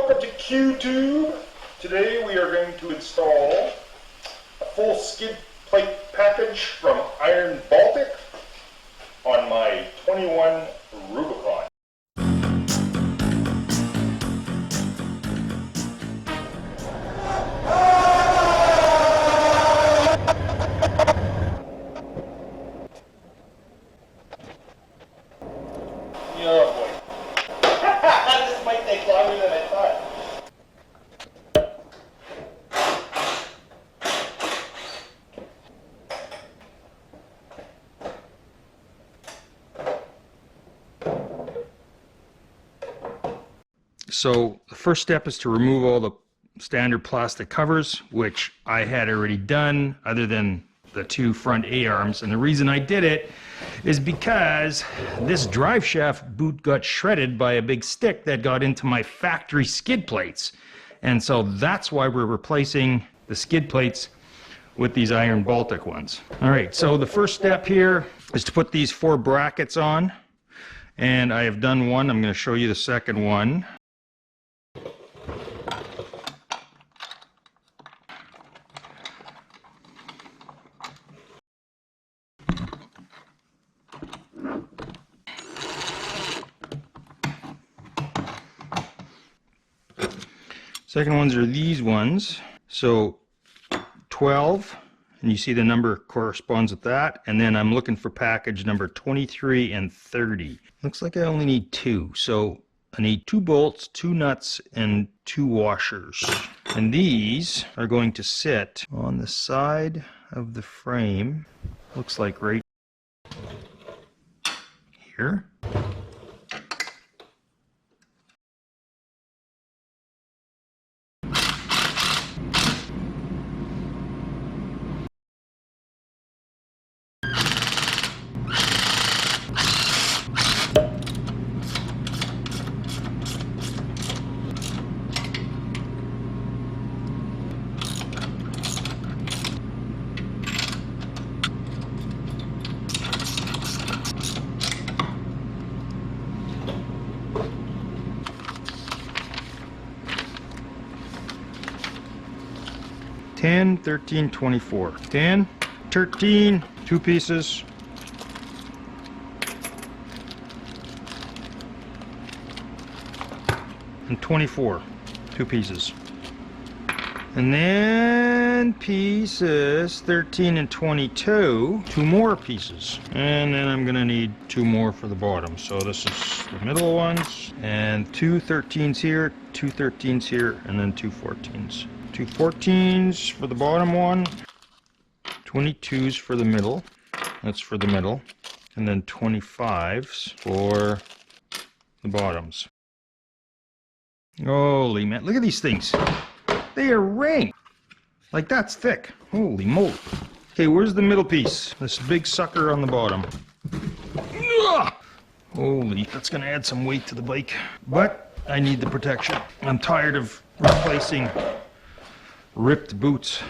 welcome to QTube. Today we are going to install a full skid plate package from Iron Baltic on my 21 Rubicon. Oh boy. This might take longer than I thought. So the first step is to remove all the standard plastic covers, which I had already done other than the two front A-arms. And the reason I did it is because this drive shaft boot got shredded by a big stick that got into my factory skid plates. And so that's why we're replacing the skid plates with these Iron Baltic ones. All right, so the first step here is to put these 4 brackets on. And I have done one. I'm going to show you the second one. Second ones are these ones. So 12, and you see the number corresponds with that. And then I'm looking for package number 23 and 30. Looks like I only need 2. So I need 2 bolts, 2 nuts, and 2 washers. And these are going to sit on the side of the frame. Looks like right here. Ten, 13, 24. 10, 13, 2 pieces. And 24, 2 pieces. And then pieces 13 and 22, 2 more pieces. And then I'm gonna need 2 more for the bottom. So this is the middle ones, and 2 13s here, 2 13s here, and then 2 14s. 2 14s for the bottom one, 22s for the middle, that's for the middle, and then 25s for the bottoms. Holy man, look at these things. They are ring. Like that's thick. Holy moly. Okay, where's the middle piece? This big sucker on the bottom. Ugh! Holy, that's gonna add some weight to the bike. But I need the protection. I'm tired of replacing ripped boots.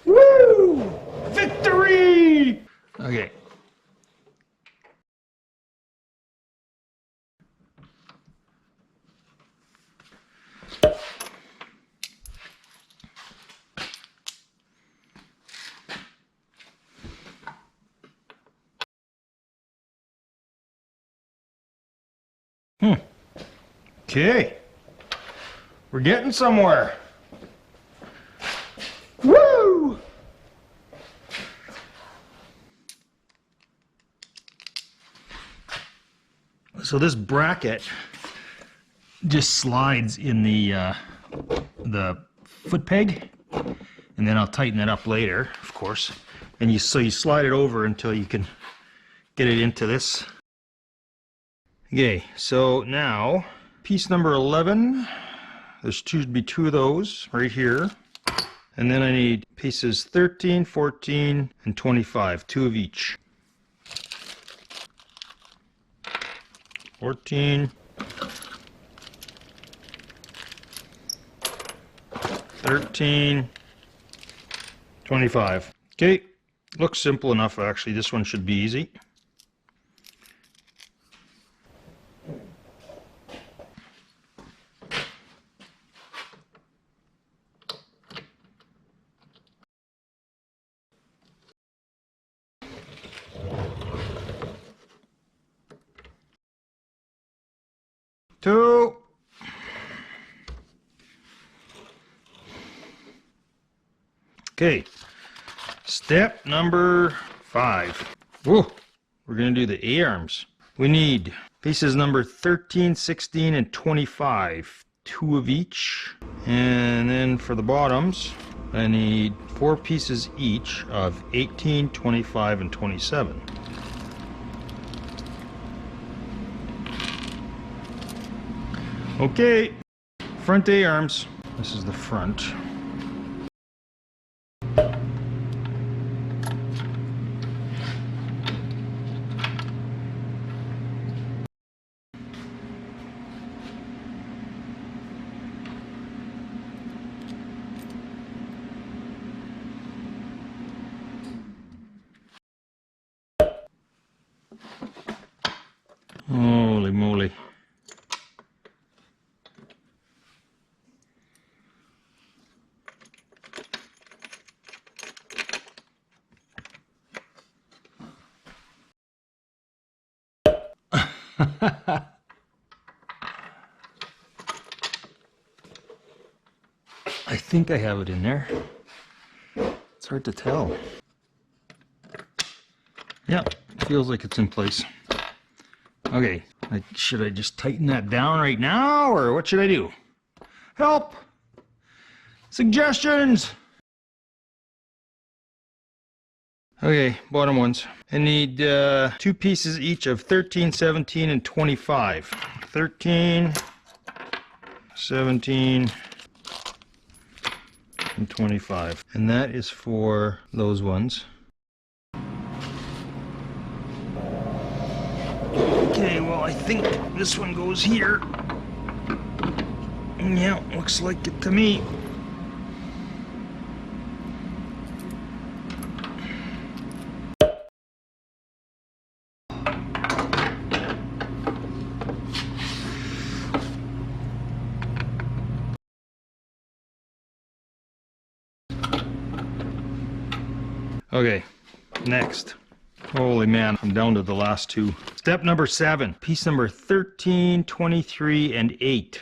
Woo! Victory! Okay. Okay. We're getting somewhere. Woo! So this bracket just slides in the foot peg, and then I'll tighten it up later, of course. And so you slide it over until you can get it into this. Okay, so now piece number 11. There should be 2 of those right here. And then I need pieces 13, 14, and 25, 2 of each. 14, 13, 25. Okay, looks simple enough actually. This one should be easy. Two. Okay, step number 5. Whoa, we're going to do the A-arms. We need pieces number 13, 16, and 25. 2 of each. And then for the bottoms, I need 4 pieces each of 18, 25, and 27. Okay, front A-arms. This is the front. Holy moly. I think I have it in there. It's hard to tell. Yeah, feels like it's in place. Okay, should I just tighten that down right now, or what should I do? Help! Suggestions! Okay, bottom ones. I need 2 pieces each of 13, 17, and 25. 13, 17, and 25. And that is for those ones. Okay, well, I think this one goes here. Yeah, looks like it to me. Okay, next. Holy man, I'm down to the last 2. Step number 7, piece number 13, 23, and 8.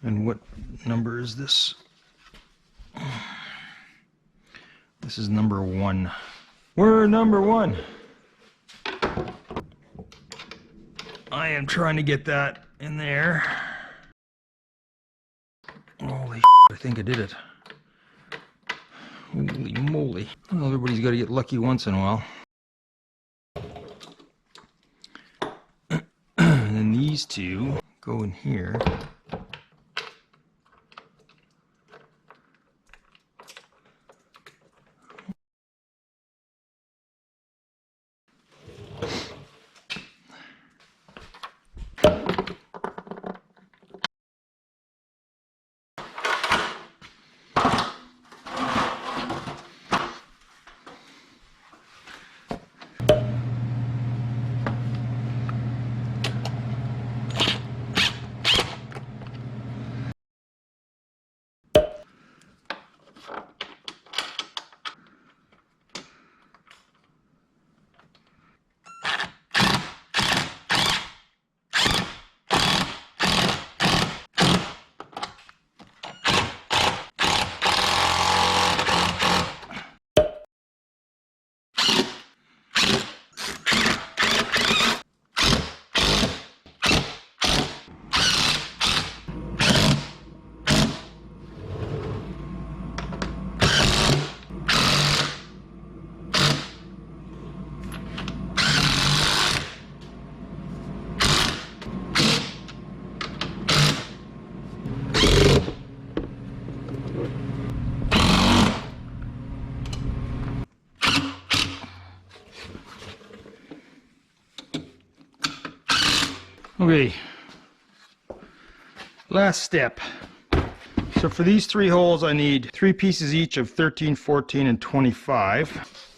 And what number is this? This is number 1. We're number 1. I am trying to get that in there. Holy shit, I think I did it. Holy moly. Well, everybody's got to get lucky once in a while. And then these 2 go in here. Okay, last step. So for these 3 holes I need 3 pieces each of 13, 14, and 25.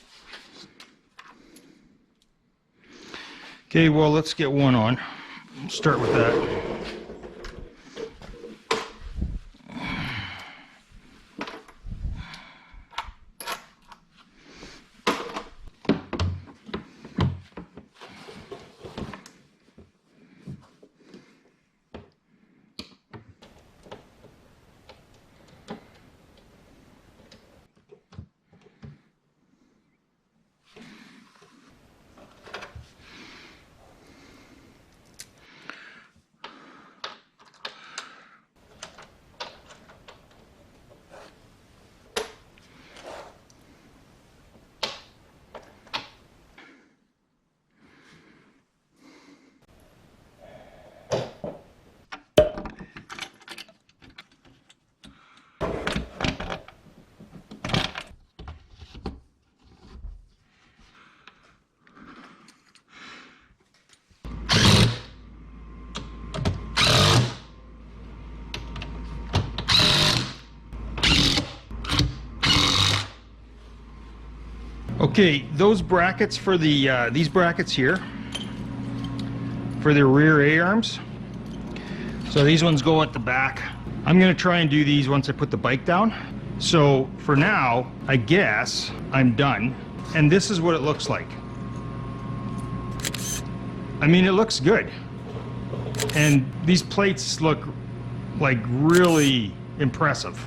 Okay, well, let's get one on. Start with that. Okay, those brackets for the these brackets here for the rear A-arms. So these ones go at the back. I'm gonna try and do these once I put the bike down. So for now, I guess I'm done. And this is what it looks like. I mean, it looks good. And these plates look like really impressive.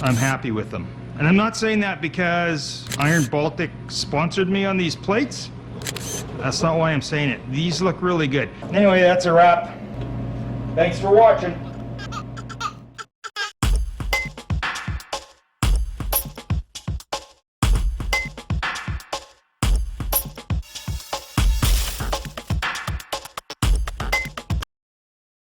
I'm happy with them. And I'm not saying that because Iron Baltic sponsored me on these plates. That's not why I'm saying it. These look really good. Anyway, that's a wrap. Thanks for watching.